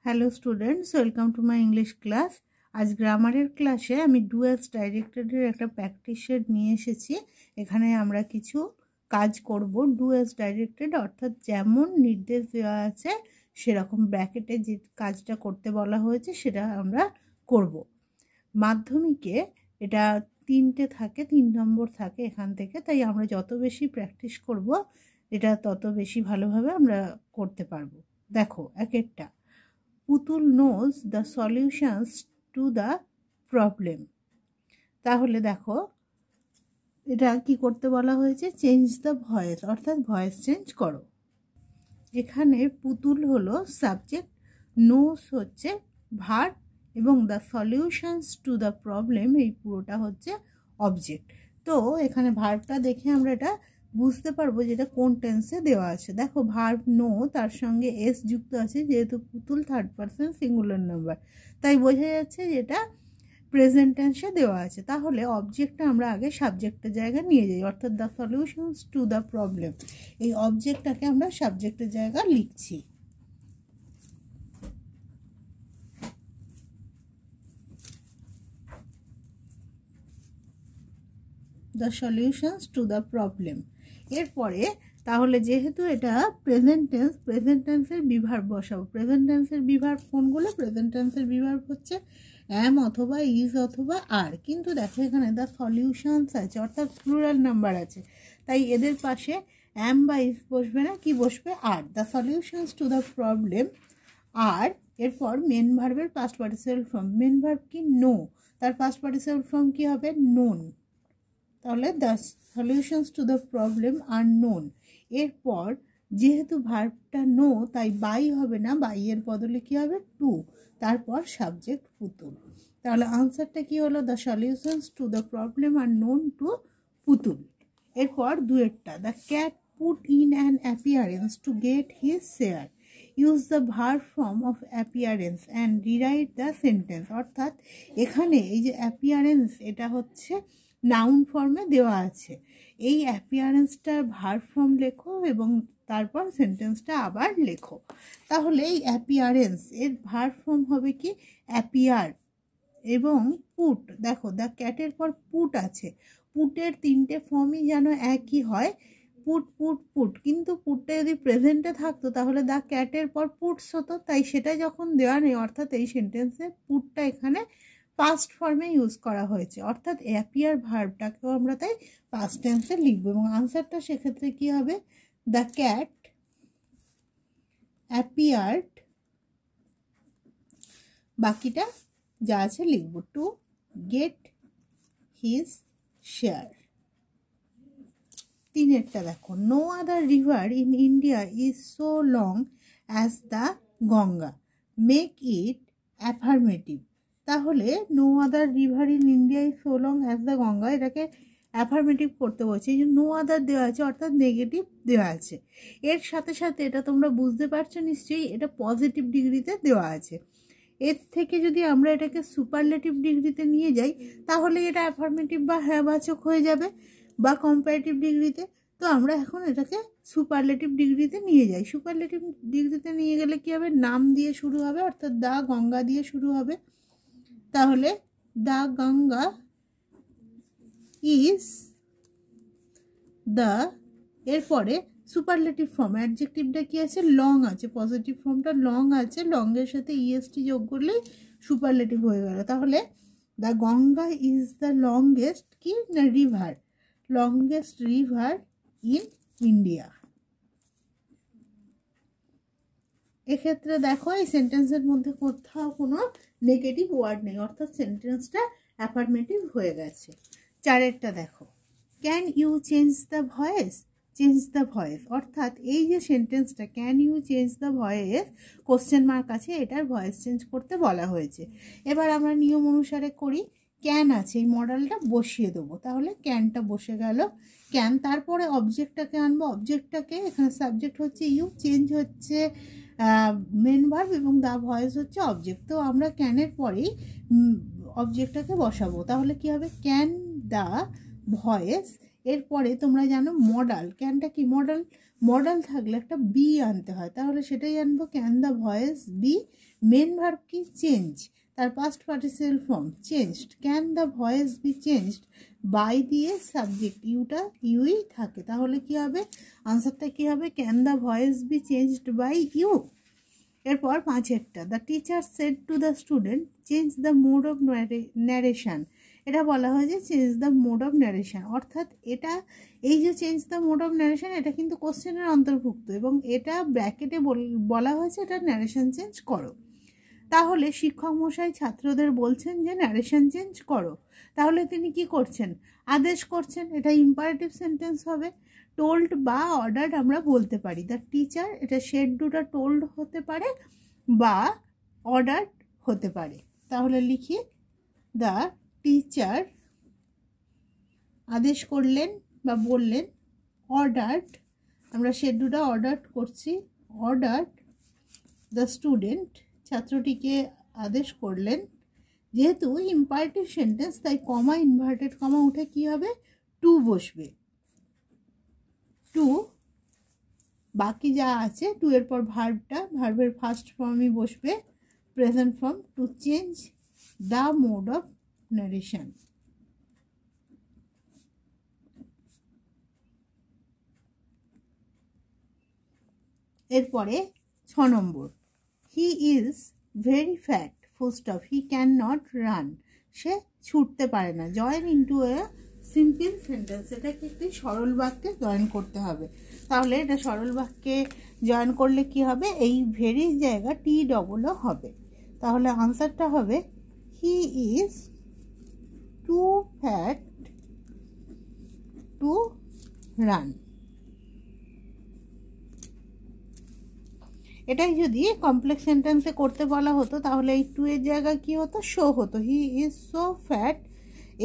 Hello students, welcome to my English class. আজ গ্রামারের ক্লাসে আমি ডু অ্যাজ ডাইরেক্টেডের একটা প্র্যাকটিস সেট নিয়ে এসেছি। এখানে আমরা কিছু কাজ করব ডু অ্যাজ ডাইরেক্টেড, অর্থাৎ যেমন নির্দেশ দেওয়া আছে সেরকম ব্র্যাকেটে যে কাজটা করতে বলা হয়েছে সেটা আমরা করব। মাধ্যমিকে এটা 3টে থাকে, 3 নম্বর থাকে এখান থেকে, তাই আমরা যত বেশি প্র্যাকটিস করব এটা তত বেশি ভালোভাবে আমরা করতে পারবো। দেখো এক একটা। পুতুল knows the solutions to the problem. তাহলে দেখো এটা কি করতে বলা হয়েছে, চেঞ্জ দ্য ভয়েস, অর্থাৎ ভয়েস চেঞ্জ করো। এখানে পুতুল হলো সাবজেক্ট, নোজ হচ্ছে ভার্ব এবং the solutions to the problem এই পুরোটা হচ্ছে অবজেক্ট। তো এখানে ভার্বটা দেখে আমরা এটা বুঝতে পারবো যেটা কোন টেন্সে দেওয়া আছে। দেখো ভার্ব নো, তার সঙ্গে এস যুক্ত আছে, যেহেতু পুতুল থার্ড পারসন সিঙ্গুলার নাম্বার, তাই বোঝা যাচ্ছে যেটা প্রেজেন্ট টেন্সে দেওয়া আছে। তাহলে অবজেক্টটা আমরা আগে সাবজেক্টের জায়গায় নিয়ে যাই, অর্থাৎ the solutions to the problem, এই অবজেক্টটাকে আমরা সাবজেক্টের জায়গায় লিখছি। The solutions to the problem. এরপরে তাহলে যেহেতু এটা প্রেজেন্ট টেন্স, প্রেজেন্ট টেন্সের বিভার্ব বসাবো। প্রেজেন্ট টেন্সের বিভার্ব কোনগুলো? প্রেজেন্ট টেন্সের বিভার্ব হচ্ছে অ্যাম অথবা ইজ অথবা আর। কিন্তু দেখো এখানে দ্য সলিউশনস আছে, অর্থাৎ প্লুরাল নাম্বার আছে, তাই এদের পাশে অ্যাম বা ইজ বসবে না, কি বসবে? Are. The solutions to the problem are. এরপর মেন ভার্বের past participle form. Main verb কি? নো, তার পাস্ট পার্টিসিপাল ফর্ম কি হবে? নোন। তাহলে the solutions to the problem are known. এরপর যেহেতু ভার্বটা নো, তাই বাই হবে না, বাইয়ের বদলে কি হবে? টু, তারপর সাবজেক্ট পুতুল। তাহলে আনসারটা কি হলো? The solutions to the problem are known to Putul. এরপর দুয়েরটা, the cat put in an appearance to get his share. Use the verb form of appearance and rewrite the sentence. অর্থাৎ এখানে এই যে অ্যাপিয়ারেন্স, এটা হচ্ছে নাউন ফর্মে দেওয়া আছে। এই অ্যাপিয়ারেন্সটার ভার্ব ফর্ম লেখো এবং তারপর সেন্টেন্সটা আবার লেখো। তাহলে এই অ্যাপিয়ারেন্স এর ভার্ব ফর্ম হবে কি? অ্যাপিয়ার। এবং পুট, দেখো দ্য ক্যাটের পর পুট আছে, পুটের 3টে ফর্মই যেন একই হয়, পুট পুট পুট। কিন্তু পুটটা যদি প্রেজেন্টে থাকতো তাহলে দ্য ক্যাটের পর পুটস হতো, তাই সেটা যখন দেওয়া নেই, অর্থাৎ এই সেন্টেন্সে পুটটা এখানে পাস্ট ফর্মে ইউজ করা হয়েছে, অর্থাৎ অ্যাপিয়ার ভার্বটাকেও আমরা তাই পাস্ট টেন্সে লিখবো। এবং আনসারটা সেক্ষেত্রে কি হবে? দ্য ক্যাট অ্যাপিয়ার্ড, বাকিটা যা আছে লিখবো, টু গেট হিজ শেয়ার। তিনেরটা দেখো, no other river in India is so long as the Ganga, make it affirmative. তাহলে no other river in India is so long as the Ganga, এটাকে অ্যাফার্মেটিভ করতে বলছে। এই যে নো আদার দেওয়া আছে, অর্থাৎ নেগেটিভ দেওয়া আছে। এর সাথে সাথে এটা তোমরা বুঝতে পারছো নিশ্চয়ই, এটা পজিটিভ ডিগ্রিতে দেওয়া আছে। এর থেকে যদি আমরা এটাকে সুপারলেটিভ ডিগ্রিতে নিয়ে যাই তাহলে এটা অ্যাফার্মেটিভ বা হ্যাঁবাচক হয়ে যাবে, বা কম্পারেটিভ ডিগ্রিতে। তো আমরা এখন এটাকে সুপারলেটিভ ডিগ্রিতে নিয়ে যাই। সুপারলেটিভ ডিগ্রিতে নিয়ে গেলে কি হবে? নাম দিয়ে শুরু হবে, অর্থাৎ দ্য গঙ্গা দিয়ে শুরু হবে। তাহলে দ্য গঙ্গা ইজ দ্য, এরপরে সুপারলেটিভ ফর্ম অ্যাডজেক্টিভটা কি আছে? লং আছে, পজিটিভ ফর্মটা লং আছে, লংয়ের সাথে ইএসটি যোগ করলেই সুপারলেটিভ হয়ে গেল। তাহলে the Ganga is the longest কি না river, longest river in India. এক্ষেত্রে দেখো এই সেন্টেন্সের মধ্যে কোথাও কোনো নেগেটিভ ওয়ার্ড নেই, অর্থাৎ সেন্টেন্সটা অ্যাফার্মেটিভ হয়ে গেছে। চারেরটা দেখো, can you change the voice, change the voice, অর্থাৎ এই যে সেন্টেন্সটা can you change the voice, question mark আছে, এটার ভয়েস চেঞ্জ করতে বলা হয়েছে। এবার আমরা নিয়ম অনুসারে করি, ক্যান আছে, এই মডেলটা বসিয়ে দেবো, তাহলে ক্যানটা বসে গেল। ক্যান, তারপরে অবজেক্টটাকে আনবো, অবজেক্টটাকে এখানে সাবজেক্ট হচ্ছে ইউ, চেঞ্জ হচ্ছে মেন ভার্ব এবং দ্য ভয়েস হচ্ছে অবজেক্ট। তো আমরা ক্যানের পরেই অবজেক্টটাকে বসাবো, তাহলে কি হবে? ক্যান দ্য ভয়েস এরপরে তোমরা জানো মডাল, ক্যানটা কি মডাল, মডাল থাকলে একটা বি আনতে হয়, তাহলে সেটাই আনবো, can the voice be, main verb কি চেঞ্জ, তার past participle form changed, can the voice be changed by দিয়ে সাবজেক্ট ইউটা ইউই থাকে, তাহলে কি হবে আনসারটা কি হবে, can the voice be changed by you. এরপর 5এরটা, the teacher said to the student change the mode of narration, এটা বলা হয়েছে change the mode of narration, অর্থাৎ এটা এই যে change the mode of narration এটা কিন্তু কোশ্চেনের অন্তর্ভুক্ত এবং এটা ব্র্যাকেটে বলা হয়েছে এটা ন্যারেশন চেঞ্জ করো। তাহলে শিক্ষক মশাই ছাত্রদের বলছেন যে ন্যারেশন চেঞ্জ করো, তাহলে তিনি কি করছেন, আদেশ করছেন, এটা ইম্পারেটিভ সেন্টেন্স হবে। টোল্ড বা অর্ডার্ড আমরা বলতে পারি, দ্য টিচার, এটা শেড দুটা টোল্ড হতে পারে বা অর্ডার্ড হতে পারে, তাহলে লিখি দ্য টিচার আদেশ করলেন বা বললেন, অর্ডার্ড, আমরা শেড দুটা অর্ডার্ড করছি, অর্ডার্ড দ্য স্টুডেন্ট, ছাত্রটিকে আদেশ করলেন, যেহেতু ইম্পারেটিভ সেন্টেন্স তাই কমা ইনভার্টেড কমা উঠে কি হবে টু বসবে, টু, বাকি যা আছে টু এর পর ভার্বটা, ভার্বের ফার্স্ট ফর্মই বসবে present form, to change the mode of narration. এরপরে 6 নম্বর, he is very fat full stop he can not run, সে ছুটতে পারে না, join into a simple sentence, এটাকে একটি সরল বাক্যে জয়েন করতে হবে, তাহলে এটা সরল বাক্যে জয়েন করলে কি হবে, এই ভেরি জায়গা টি ডবলও হবে, তাহলে আনসারটা হবে he is too fat to run. এটাই যদি কমপ্লেক্স সেন্টেন্সে করতে বলা হতো তাহলে এই টু এর জায়গায় কি হতো, শো হতো, হি ইজ সো ফ্যাট,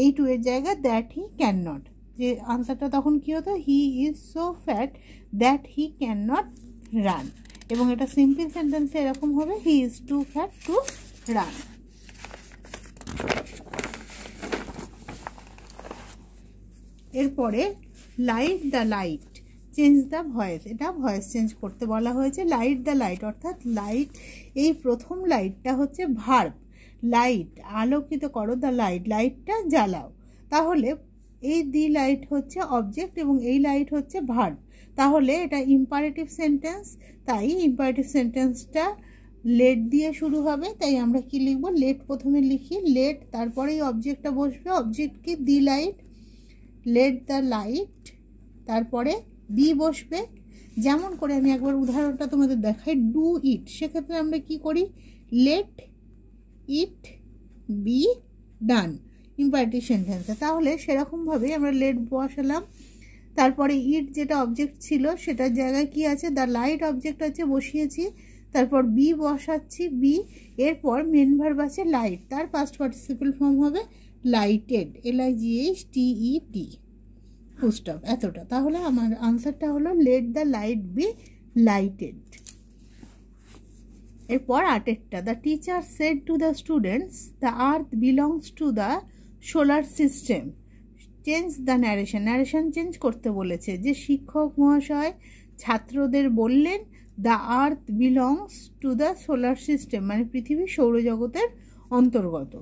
এই টু এর জায়গায় দ্যাট হি ক্যান নট, যে আনসারটা তখন কি হতো, he is so fat that he can not run, এবং এটা সিম্পল সেন্টেন্সে এরকম হবে, he is too fat to run. এরপরে light the light change the voice, এটা ভয়েস চেঞ্জ করতে বলা হয়েছে, লাইট দ্য লাইট, অর্থাৎ লাইট, এই প্রথম লাইটটা হচ্ছে ভার্ব, লাইট আলোকিত করো, দ্য লাইট, লাইটটা জ্বালাও, তাহলে এই দি লাইট হচ্ছে অবজেক্ট এবং এই লাইট হচ্ছে ভার্ব, তাহলে এটা ইম্পারেটিভ সেন্টেন্স, তাই ইম্পারেটিভ সেন্টেন্সটা লেট দিয়ে শুরু হবে, তাই আমরা কি লিখব, লেট প্রথমে লিখি, লেট, তারপরে এই অবজেক্টটা বসবে, অবজেক্ট কি দি লাইট, লেট দ্য লাইট, তারপরে বি বসবে, যেমন করে আমি একবার উদাহরণটা তোমাদের দেখাই, ডু ইট, সেক্ষেত্রে আমরা কি করি, let it be done, imperative সেন্টেন্সে, তাহলে সেরকমভাবে আমরা লেট বসালাম, তারপরে ইট যেটা অবজেক্ট ছিল সেটার জায়গায় কি আছে, দ্য লাইট অবজেক্ট আছে বসিয়েছি, তারপর বি বসাচ্ছি, বি, এরপর মেন ভার্ব আছে লাইট, তার পাস্ট পার্টিসিপাল ফর্ম হবে লাইটেড, LIGHTED, ফুল স্টপ, এতটা, তাহলে আমার আনসারটা হলো let the light be lighted. এরপর 8এরটা, the teacher said to the students the earth belongs to the solar system, change the narration, narration change করতে বলেছে, যে শিক্ষক মহাশয় ছাত্রদের বললেন the earth belongs to the solar system, মানে পৃথিবী সৌরজগতের অন্তর্গত,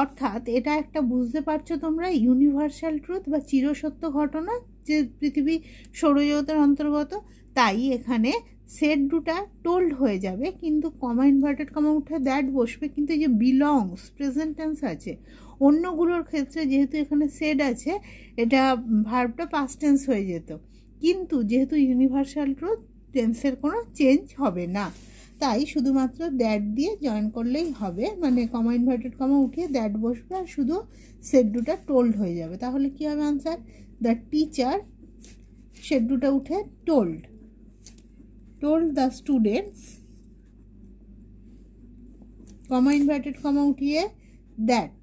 অর্থাৎ এটা একটা বুঝতে পারছো তোমরা ইউনিভার্সাল ট্রুথ বা চিরসত্য ঘটনা যে পৃথিবী সৌরজগতের অন্তর্গত, তাই এখানে সেড দুটা টোল্ড হয়ে যাবে, কিন্তু কমা ইনভার্টেড কমা উঠে দ্যাট বসবে, কিন্তু এই যে বিলংস প্রেজেন্ট টেন্স আছে, অন্যগুলোর ক্ষেত্রে যেহেতু এখানে সেড আছে এটা ভার্বটা পাস্ট টেন্স হয়ে যেত, কিন্তু যেহেতু ইউনিভার্সাল ট্রুথ টেন্সের কোনো চেঞ্জ হবে না, তাই শুধুমাত্র দ্যাট দিয়ে জয়েন করলেই হবে, মানে কমা ইনভার্টেড কমা উঠিয়ে দ্যাট বসবে আর শুধু সেড দুটা টোল্ড হয়ে যাবে, তাহলে কি হবে আনসার, দ্য টিচার, সেড দুটা উঠে told, told the students, comma inverted comma উঠিয়ে দ্যাট,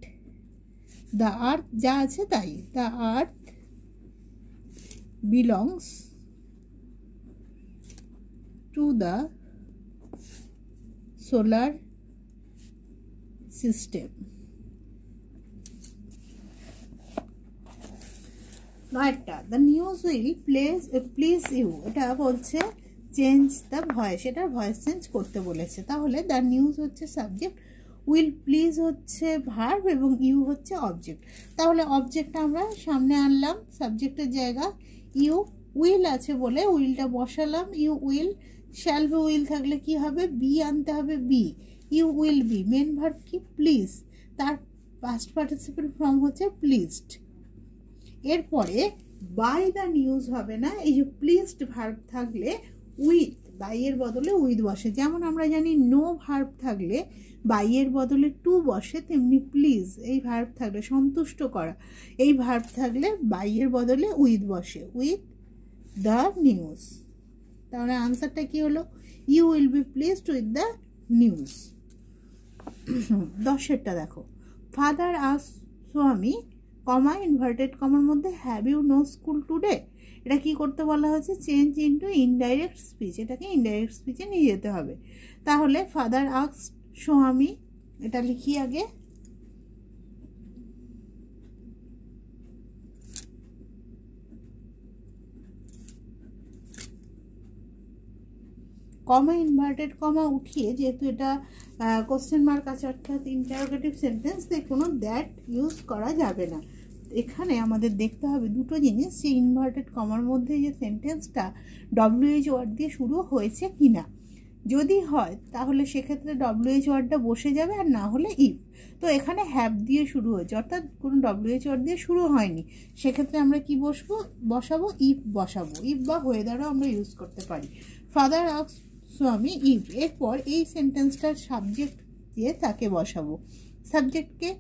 দ্য আর্থ যা আছে তাই, the earth belongs to the solar system. নয়টা, the news will please you, এটা বলছে চেঞ্জ দ্য ভয়েস, এটার ভয়েস চেঞ্জ করতে বলেছে। তাহলে দ্য নিউজ হচ্ছে সাবজেক্ট, উইল প্লিজ হচ্ছে ভার্ব এবং ইউ হচ্ছে অবজেক্ট। তাহলে অবজেক্টটা আমরা সামনে আনলাম সাবজেক্টের জায়গা, ইউ উইল আছে বলে উইলটা বসালাম, you will. Shall be will থাকলে কি হবে, বি আনতে হবে, be, you will be. Main verb কি, প্লিজ, তার পাস্ট পার্টিসিপেল ফর্ম হচ্ছে প্লিজড। এরপরে বাই দ্য নিউজ হবে না, এই যে প্লিজড ভার্ব থাকলে উইথ, বাইয়ের বদলে উইথ বসে। যেমন আমরা জানি নো ভার্ব থাকলে বাইয়ের বদলে টু বসে, তেমনি প্লিজ এই ভার্ব থাকলে সন্তুষ্ট করা, এই ভার্ব থাকলে বাইয়ের বদলে উইথ বসে, উইথ দ্য নিউজ। তাহলে আনসারটা কি হলো, you will be pleased with the news. 10-এরটা দেখো, ফাদার আস স্বামী কমা ইনভার্টেড কমার মধ্যে have you no school today, এটা কি করতে বলা হয়েছে, চেঞ্জ ইনটু ইনডাইরেক্ট স্পিচ, এটাকে ইনডাইরেক্ট স্পিচে নিয়ে যেতে হবে। তাহলে ফাদার আস স্বামী, এটা লিখি আগে, কমা ইনভার্টেড কমা উঠিয়ে, যেহেতু এটা কোশ্চেন মার্ক আছে অর্থাৎ ইন্টারোগেটিভ সেন্টেন্স, তাই কোনো দ্যাট ইউজ করা যাবে না। এখানে আমাদের দেখতে হবে দুটো জিনিস, যে ইনভার্টেড কমার মধ্যে যে সেন্টেন্সটা ডব্লিউএইচ ওয়ার্ড দিয়ে শুরু হয়েছে কিনা। যদি হয় তাহলে সেক্ষেত্রে ডব্লিউএইচ ওয়ার্ডটা বসে যাবে, আর না হলে ইফ। তো এখানে হ্যাভ দিয়ে শুরু হয়েছে অর্থাৎ কোনো ডব্লিউএইচ ওয়ার্ড দিয়ে শুরু হয়নি, সেক্ষেত্রে আমরা কি বসাবো, ইফ বসাবো। ইফ বা ওয়েদারও আমরা ইউজ করতে পারি। ফাদার আস্কড স্বামী ইফ, এরপর এই সেন্টেন্সটার সাবজেক্ট দিয়ে তাকে বসাবো। সাবজেক্টকে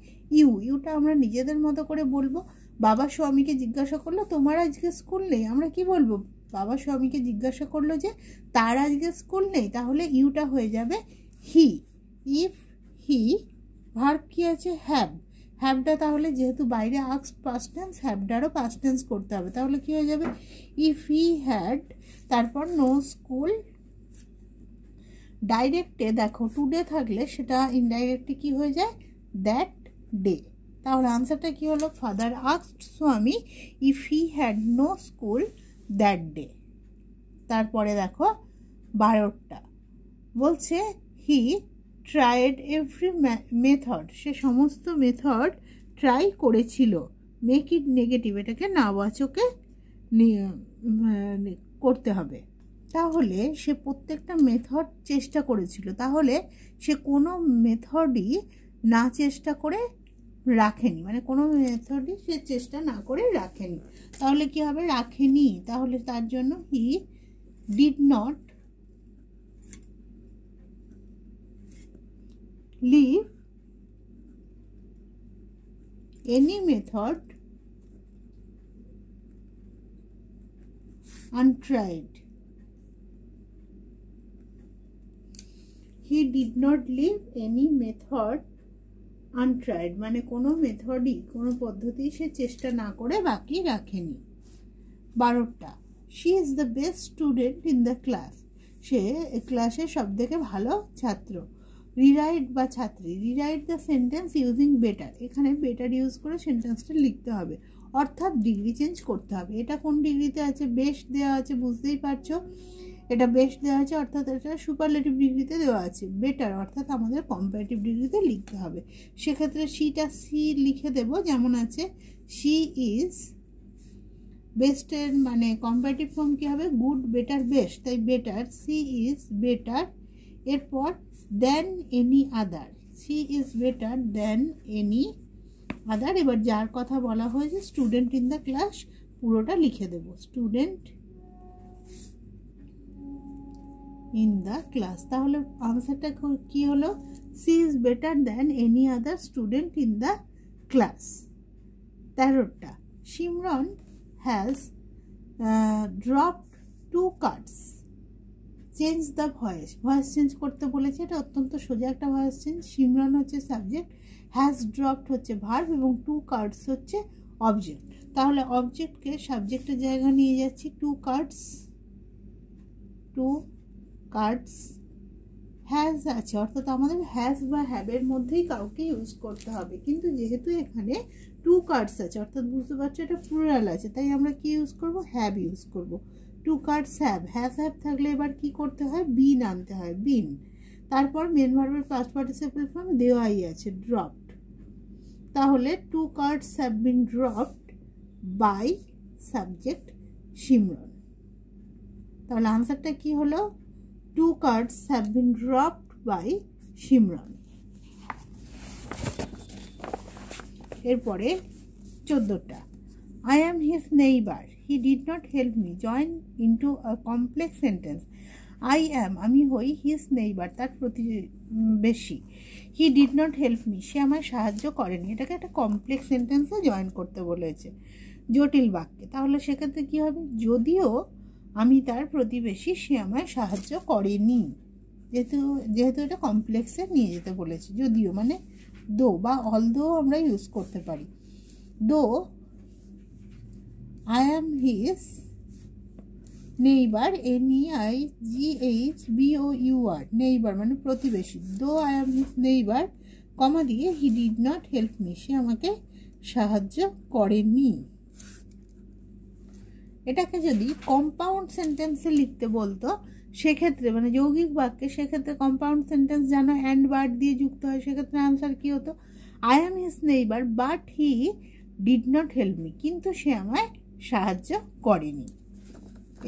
ইউটা আমরা নিজেদের মতো করে বলবো। বাবা স্বামীকে জিজ্ঞাসা করলো তোমার আজকে স্কুল নেই, আমরা কি বলবো, বাবা স্বামীকে জিজ্ঞাসা করলো যে তার আজকে স্কুল নেই, তাহলে ইউটা হয়ে যাবে হি। ইফ হি, ভার্ব কি আছে, হ্যাভ, হ্যাভটা তাহলে যেহেতু বাইরে আস্কড পাস্ট টেন্স, হ্যাভটারও পাস্ট টেন্স করতে হবে। তাহলে কি হয়ে যাবে, ইফ হি হ্যাড, তারপর নো স্কুল। ডাইরেক্টে দেখো টুডে থাকলে সেটা ইনডাইরেক্টে কি হয়ে যায়, দ্যাট ডে। তাহলে আনসারটা কি হলো, father asked Swami if he had no school that day. তারপরে দেখো 12টা বলছে হি ট্রাইড এভরি মেথড, সে সমস্ত মেথড ট্রাই করেছিল। মেক ইট নেগেটিভ, এটাকে নাবাচকে করতে হবে। তাহলে সে প্রত্যেকটা মেথড চেষ্টা করেছিল, তাহলে সে কোনো মেথডই না চেষ্টা করে রাখেনি, মানে কোনো মেথডই সে চেষ্টা না করে রাখেনি। তাহলে কি হবে, রাখেনি, তাহলে তার জন্য he did not leave any method untried. He did not leave any method untried, মানে কোনো মেথডই, কোনো পদ্ধতি সে চেষ্টা না করে বাকি রাখেনি। 12টা she is the best student in the class, সে ক্লাসে সব থেকে ভালো ছাত্র। রিরাইট বা ছাত্রী, rewrite the sentence using better, এখানে বেটার ইউজ করে সেন্টেন্সটা লিখতে হবে, অর্থাৎ ডিগ্রি চেঞ্জ করতে হবে। এটা কোন ডিগ্রিতে আছে, বেস্ট দেওয়া আছে, বুঝতেই পারছো এটা বেস্ট দেওয়া আছে অর্থাৎ এটা সুপারলেটিভ ডিগ্রিতে দেওয়া আছে। বেটার অর্থাৎ আমাদের কম্পারেটিভ ডিগ্রিতে লিখতে হবে। সেক্ষেত্রে সিটা সি লিখে দেব, যেমন আছে সি ইজ বেস্টের মানে কম্পারেটিভ ফর্ম কী হবে, গুড বেটার বেস্ট, তাই বেটার, সি ইজ বেটার। এরপর than any other, she is better than any other. এবার যার কথা বলা হয়েছে স্টুডেন্ট ইন দ্য ক্লাস, পুরোটা লিখে দেব, স্টুডেন্ট ইন দ্য ক্লাস। তাহলে আনসারটা কি হলো, she is better than any other student in the class. 13টা Simran has dropped 2 cards, change the voice, voice change করতে বলেছে, এটা অত্যন্ত সোজা একটা ভয়েস চেঞ্জ। সিমরন হচ্ছে সাবজেক্ট, হ্যাজ ড্রপড হচ্ছে ভার্ব এবং 2 cards হচ্ছে অবজেক্ট। তাহলে অবজেক্টকে সাবজেক্টের জায়গা নিয়ে যাচ্ছি, 2 cards হ্যাজ আছে, অর্থাৎ আমাদের হ্যাজ বা হ্যাভের মধ্যেই কাউকে ইউজ করতে হবে। কিন্তু যেহেতু এখানে টু কার্ডস আছে, অর্থাৎ বুঝতে পারছো এটা প্লুরাল আছে, তাই আমরা কি ইউজ করব? হ্যাভ ইউজ করব। টু কার্ডস হ্যাভ, হ্যাভ থাকলে এবার কি করতে হয়? বিন আনতে হয়, বিন। তারপর মেন ভার্বের পাস্ট পার্টিসিপল ফর্ম দেওয়াই আছে, ড্রপড। তাহলে two cards have been dropped by subject Simran. তাহলে আনসারটা কি হলো? Two cards have been dropped by Simran. এরপরে 14টা, I am his neighbour, he did not help me, join into a complex sentence. I am, আমি হই, হিজ নেইবার, তার প্রতিবেশী। He did not help me, সে আমায় সাহায্য করেনি। এটাকে একটা কমপ্লেক্স সেন্টেন্সে জয়েন করতে বলেছে, জটিল বাক্যে। তাহলে সেক্ষেত্রে কী হবে? যদিও আমি তার প্রতিবেশী, সে আমায় সাহায্য করেনি। যেহেতু এটা কমপ্লেক্সে নিয়ে যেতে বলেছে। যদিও মানে দো বা অলদো আমরা ইউজ করতে পারি। Though I am his neighbour, NEIGHBOUR, neighbour মানে প্রতিবেশী। Though I am his neighbour, comma দিয়ে he did not help me, সে আমাকে সাহায্য করেনি। এটাকে যদি কম্পাউন্ড সেন্টেন্সে লিখতে বলতো সেক্ষেত্রে, মানে যৌগিক বাক্যে, সেক্ষেত্রে কম্পাউন্ড সেন্টেন্স যেন অ্যান্ড বাট দিয়ে যুক্ত হয়, সেক্ষেত্রে আনসার কী হতো? I am his neighbour but he did not help me, কিন্তু সে আমায় সাহায্য করেনি।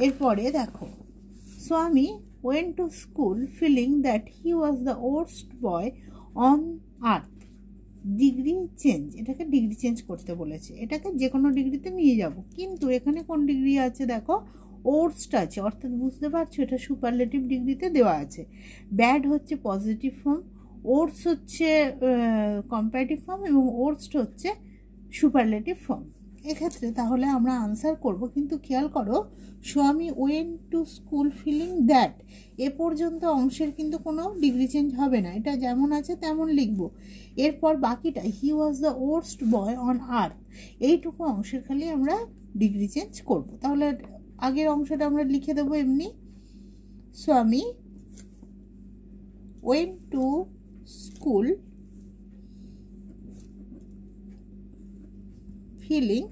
এরপরে দেখো, Swami went to school feeling that he was the worst boy on earth, degree change. এটাকে ডিগ্রি চেঞ্জ করতে বলেছে, এটাকে যে কোনো ডিগ্রিতে নিয়ে যাব। কিন্তু এখানে কোন ডিগ্রি আছে? দেখো ওর্স্ট আছে, অর্থাৎ বুঝতে পারছো এটা সুপারলেটিভ ডিগ্রিতে দেওয়া আছে। ব্যাড হচ্ছে পজিটিভ ফর্ম, ওর্স হচ্ছে কম্পারেটিভ ফর্ম, এবং ওর্স্ট হচ্ছে সুপারলেটিভ ফর্ম। এক্ষেত্রে তাহলে আমরা আনসার করব, কিন্তু খেয়াল করো Swami went to school feeling that, এ পর্যন্ত অংশের কিন্তু কোনো ডিগ্রি চেঞ্জ হবে না, এটা যেমন আছে তেমন লিখব। এরপর বাকিটা he was the worst boy on earth, এইটুকু অংশের খালি আমরা ডিগ্রি চেঞ্জ করব। তাহলে আগের অংশটা আমরা লিখে দেবো এমনি, Swami went to school feeling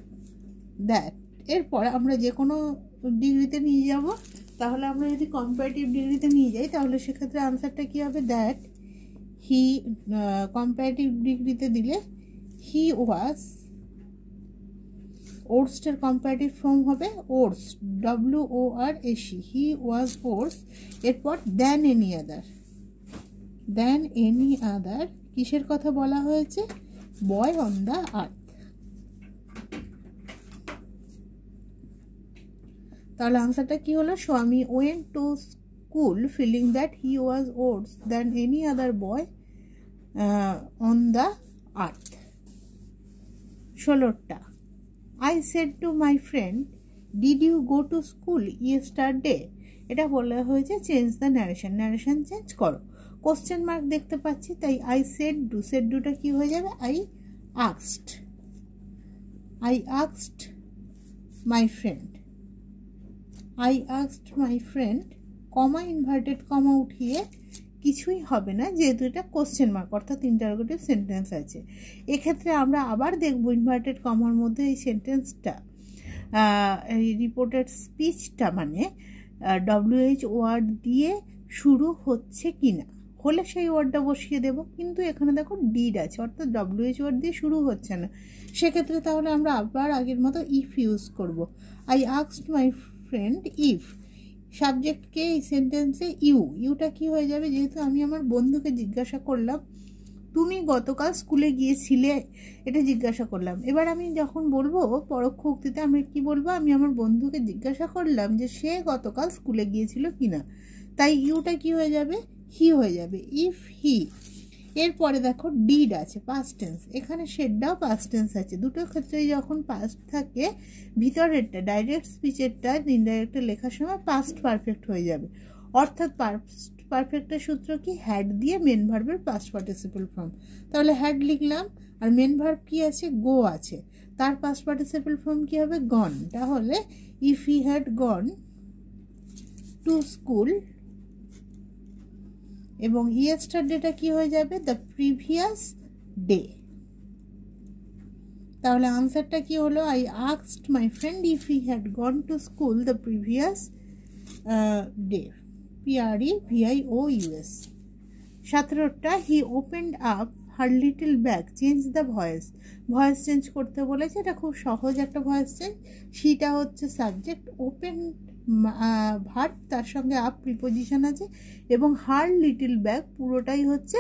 that. এরপর আমরা যে কোনো ডিগ্রিতে নিয়ে যাব, তাহলে আমরা যদি কম্পারেটিভ ডিগ্রিতে নিয়ে যাই তাহলে সেক্ষেত্রে আনসারটা কী হবে? দ্যাট হি, কম্পারেটিভ ডিগ্রিতে দিলে হি ওয়াজ, ওর্স্টের কম্পারেটিভ ফর্ম হবে ওর্স, WORS, হি ওয়াজ ওর্স। এরপর than any other, than any other কিসের কথা বলা হয়েছে? Boy on the earth. তাহলে আনসারটা কি হলো? Swami went to school feeling that he was worse than any other boy on the earth. 16টা, I said to my friend did you go to school yesterday, এটা বলা হয়েছে চেঞ্জ দ্য ন্যারেশন, ন্যারেশন চেঞ্জ করো। কোশ্চেন মার্ক দেখতে পাচ্ছি, তাই I said do, said ডুটা কি হয়ে যাবে? I asked, I asked my friend, I asked my friend, comma inverted comma উঠিয়ে কিছুই হবে না, যেহেতু এটা কোশ্চেন মার্ক অর্থাৎ ইন্টারোগেটিভ সেন্টেন্স আছে। এক্ষেত্রে আমরা আবার দেখব ইনভার্টেড কমার মধ্যে এই সেন্টেন্সটা, এই রিপোর্টেড স্পিচটা মানে WH ওয়ার্ড দিয়ে শুরু হচ্ছে কি না, হলে সেই ওয়ার্ডটা বসিয়ে দেব। কিন্তু এখানে দেখো ডিড আছে, অর্থাৎ WH ওয়ার্ড দিয়ে শুরু হচ্ছে না, সেক্ষেত্রে তাহলে আমরা আবার আগের মতো ইফ ইউজ করব। I asked my friend if, সাবজেক্টকে এই সেন্টেন্সে ইউটা কি হয়ে যাবে? যেহেতু আমি আমার বন্ধুকে জিজ্ঞাসা করলাম তুমি গতকাল স্কুলে গিয়েছিলে, এটা জিজ্ঞাসা করলাম। এবার আমি যখন বলবো পরোক্ষ উক্তিতে আমি কি বলবো? আমি আমার বন্ধুকে জিজ্ঞাসা করলাম যে সে গতকাল স্কুলে গিয়েছিল কিনা, তাই ইউটা কি হয়ে যাবে? হি হয়ে যাবে, ইফ হি। এরপরে দেখো ডিড আছে পাস্ট টেন্স, এখানে সেটাও পাস্ট টেন্স আছে। দুটো ক্ষেত্রেই যখন পাস্ট থাকে ভিতরেরটা ডাইরেক্ট স্পিচেরটা ইনডাইরেক্টে লেখার সময় পাস্ট পারফেক্ট হয়ে যাবে। অর্থাৎ পাস্ট পারফেক্টের সূত্র কি? হ্যাড দিয়ে মেন ভার্বের পাস্ট পার্টিসিপল ফর্ম। তাহলে হ্যাড লিখলাম, আর মেন ভার্ব কি আছে? গো আছে, তার পাস্ট পার্টিসিপল ফর্ম কি হবে? গন। তাহলে if he had gone to school, এবং ইয়েস্টারডেটা কি হয়ে যাবে? The previous day. তাহলে আনসারটা কি হলো? I asked my friend if he had gone to school the previous day. PREVIOUS। 17টা he opened up her little bag, change the voice. Voice change করতে বলেছে, এটা খুব সহজ একটা ভয়েস চেঞ্জ। সিটা হচ্ছে সাবজেক্ট, ওপেন ভার্ব, তার সঙ্গে আপ প্রিপোজিশন আছে, এবং হার লিটল ব্যাগ পুরোটাই হচ্ছে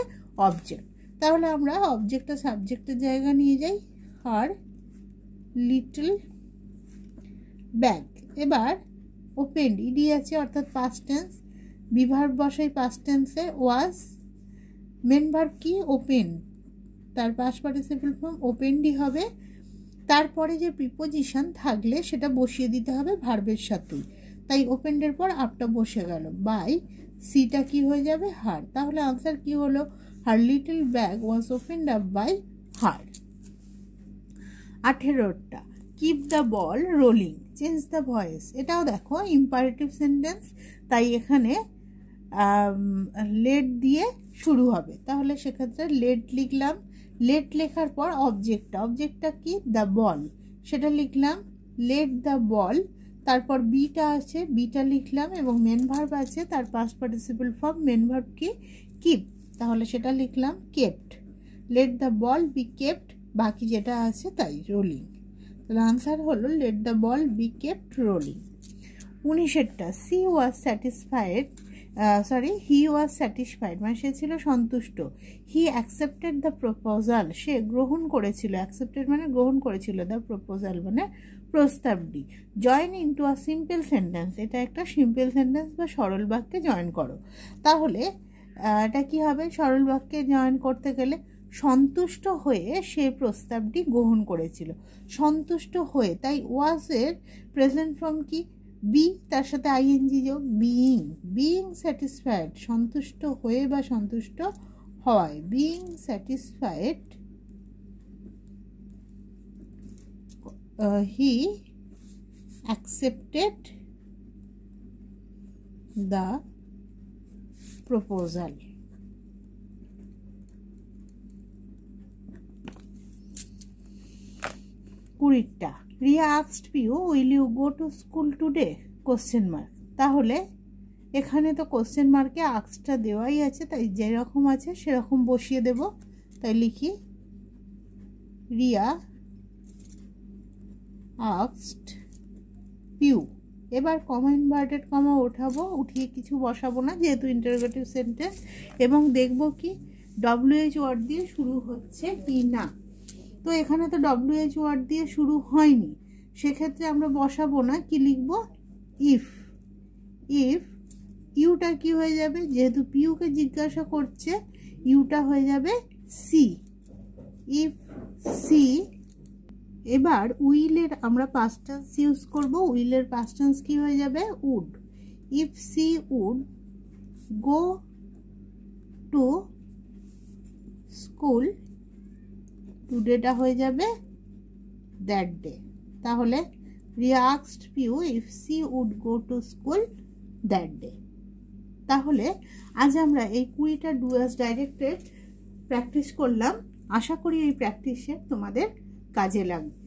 অবজেক্ট। তাহলে আমরা অবজেক্টটা সাবজেক্টের জায়গা নিয়ে যাই, হার লিটল ব্যাগ। এবার ওপেন্ড, ইডি আছে অর্থাৎ পাস্ট টেন্স, বিভার্ব বসাই পাস্ট টেন্সে, ওয়াজ। মেন ভার্ব কি? ওপেন, তার পাস্ট পার্টিসিপল ফর্ম ওপেন্ডই হবে। তারপরে যে প্রিপোজিশন থাকলে সেটা বসিয়ে দিতে হবে ভার্বের সাথেই, তাই ওপেন্ডের পর আপটা বসে গেল, বাই। সিটা কি হয়ে যাবে? হার। তাহলে আনসার কি হলো? Her little bag was opened up by her. 18টা keep the ball rolling, change the voice. এটাও দেখো ইম্পারেটিভ সেন্টেন্স, তাই এখানে লেট দিয়ে শুরু হবে। তাহলে সেক্ষেত্রে লেট লিখলাম, লেট লেখার পর অবজেক্টটা কি? দ্য বল, সেটা লিখলাম, লেট দ্য বল। তারপর বিটা আছে, বিটা লিখলাম, এবং মেন ভার্ব আছে, তার past participle form main verb কি? কিপ, তাহলে সেটা লিখলাম kept. Let the ball be kept, বাকি যেটা আছে তাই, রোলিং। তাহলে আনসার হলো let the ball be kept rolling. 19টা হি ওয়াজ স্যাটিসফাইড, মানে সে ছিল সন্তুষ্ট। হি অ্যাকসেপ্টেড দ্য প্রপোজাল, সে গ্রহণ করেছিল, অ্যাকসেপ্টেড মানে গ্রহণ করেছিল, দ্য প্রপোজাল মানে প্রস্তাবটি। Join into a simple sentence, এটা একটা সিম্পল সেন্টেন্স বা সরল বাক্যে জয়েন করো। তাহলে এটা কি হবে? সরল বাক্যে জয়েন করতে গেলে সন্তুষ্ট হয়ে সে প্রস্তাবটি গ্রহণ করেছিল, সন্তুষ্ট হয়ে, তাই ওয়াজের প্রেজেন্ট ফর্ম কি? বি, তার সাথে আইএনজি যোগ, বিইং স্যাটিসফাইড, সন্তুষ্ট হয়ে বা সন্তুষ্ট হয়, being satisfied he accepted the proposal. 20টা Riya asked Piu will you go to school today? Question mark. তাহলে এখানে তো কোশ্চেন মার্কে আস্কডটা দেওয়াই আছে, তাই যেরকম আছে সেরকম বসিয়ে দেব। তাই লিখি রিয়া আস্কড পিউ। এবার কমা ইনভার্টেড কমা ওঠাবো, উঠিয়ে কিছু বসাবো না যেহেতু ইন্টারোগেটিভ সেন্টেন্স, এবং দেখব কি WH ওয়ার্ড দিয়ে শুরু হচ্ছে কি না। তো এখানে তো WH ওয়ার্ড দিয়ে শুরু হয়নি, সেক্ষেত্রে আমরা বসাবো না, কি লিখব? ইফ। ইউটা কি হয়ে যাবে? যেহেতু পিউকে জিজ্ঞাসা করছে, ইউটা হয়ে যাবে সি, ইফ সি। এবার উইলের আমরা পাস্ট টেন্স ইউজ করব, উইলের পাস্ট টেন্স কি হয়ে যাবে? Would. If she would go to school, টুডেটা হয়ে যাবে দ্যাট ডে। তাহলে Riya asked Piu if she would go to school that day. তাহলে আজ আমরা এই 20টা ডু অ্যাজ ডাইরেক্টেড প্র্যাকটিস করলাম। আশা করি এই প্র্যাকটিসে তোমাদের কাজে লাগবে।